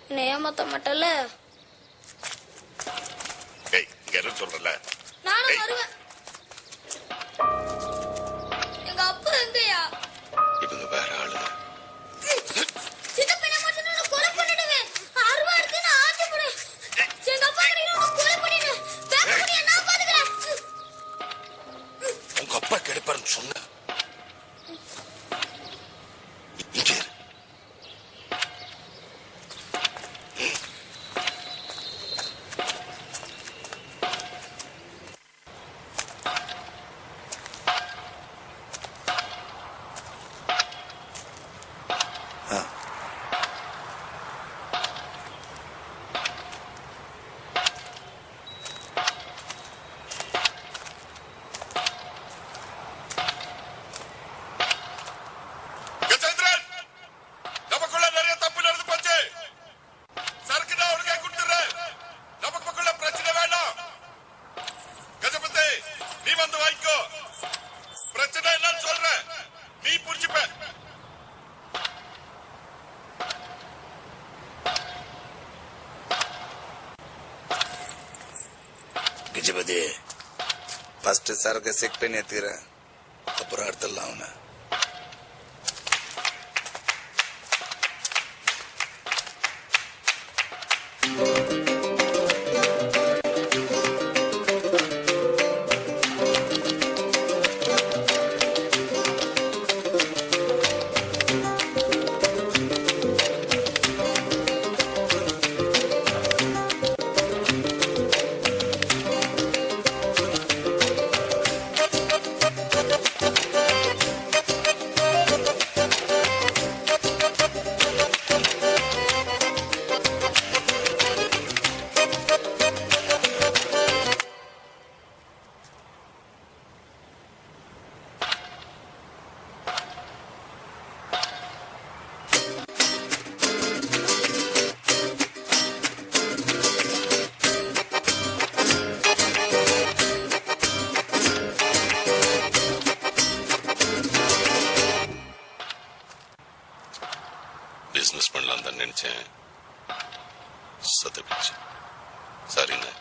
என்ன ஏமாத்த மாட்டல. சொல்றல நானும் வருவேன். எங்க அப்பா எங்கயா? இவங்க வேற ஆளு. சின்ன பையனை மட்டும் நான் கொலை பண்ணிடுவேன். அருவா இருக்கு நான் ஆட்டி போடு. எங்க அப்பா நான் கொலை பண்ணிடுவேன். பேக் பண்ணி நான் பாத்துக்கறேன். உங்க அப்பா கெடுப்பாருன்னு சொன்ன. இங்கே கஜபதி ஃபர்ஸ்ட் சரக்கு செக் பண்ணி ஏத்துக்கிறேன், அப்புறம் அடுத்தலாம் அவனை. பிசினஸ் பண்ணலாம் தான் நினைச்சேன், சதப்பிச்சு. சரிண்ணே.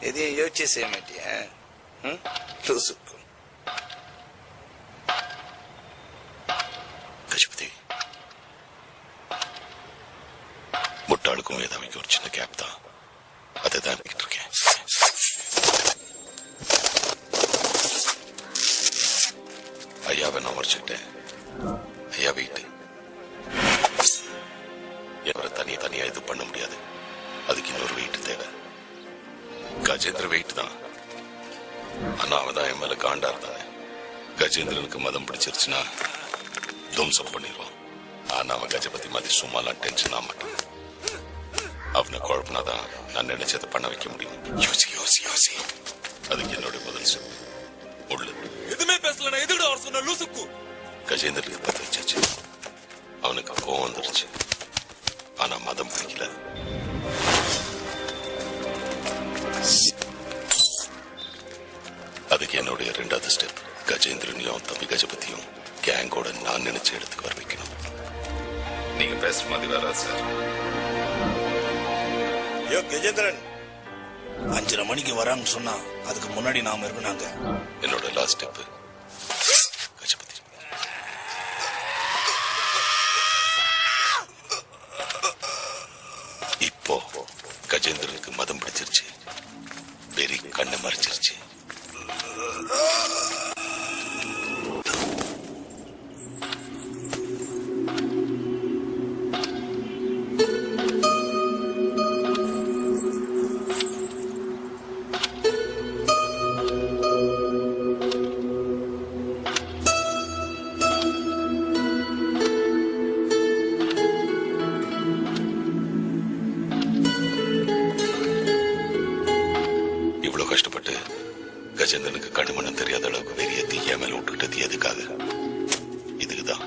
எதையும் யோசிச்சு செய்ய மாட்டியா? கஜபதி, முட்டாளுக்கும் மேதாவிக்கு ஒரு சின்ன கேப் தான், அதை தான் இருக்கேன். ஐயாவை நான் மறைச்சிட்டேன். ஐயா வெயிட், அவரை தனியா இது பண்ண முடியாது. அதுக்கு இன்னொரு வெயிட் தேவை. கஜேந்திர வெயிட் தான், ஆனா அவதான் என் மேல காண்டா இருந்தானே. கஜேந்திரனுக்கு மதம் பிடிச்சிருச்சுன்னா தும்சம் பண்ணிடுவான். ஆனா அவன் கஜபதி மாதிரி சும்மாலாம் டென்ஷன் ஆக மாட்டான். அவனை குழப்பினாதான் நான் நினைச்சதை பண்ண வைக்க முடியும். யோசி யோசி யோசி. அதுக்கு என்னோட முதல் ஸ்டெப் உள்ள. எதுவுமே பேசல, எதுக்கு அவர் சொன்ன லூசுக்கு. கஜேந்திரனுக்கு பத்த வச்சாச்சு. அவனுக்கு கோவம் வந்துருச்சு, ஆனா மதம் பிடிக்கல. அதுக்கு என்னுடைய 2வது ஸ்டெப், கஜேந்திரனையும் தம்பி கஜபதியும் கேங்கோட நான் நினைச்ச இடத்துக்கு வர வைக்கணும். நீங்க பேசுற மாதிரி வராது சார். யோ கஜேந்திரன், 5:30 மணிக்கு வரான்னு சொன்னா அதுக்கு முன்னாடி நாம இருக்கணுங்க. என்னோட லாஸ்ட் ஸ்டெப் கஜபதி. இப்போ கஜேந்திரனுக்கு மதம் பிடிச்சிருச்சு, பெரிய கண்ணை மறைச்சிருச்சு. எதுக்காக? இதுக்குதான்.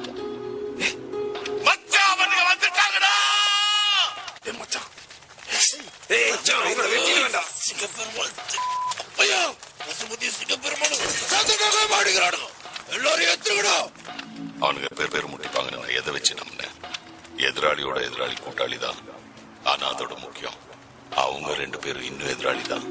அவனுங்க பேர் முட்டிப்பாங்க. நான் எதை வச்சு நம்பினேன்? எதிராளியோட எதிராளி கூட்டாளி தான். ஆனா அதோட முக்கியம் அவங்க 2 பேரும் இன்னும் எதிராளி தான்.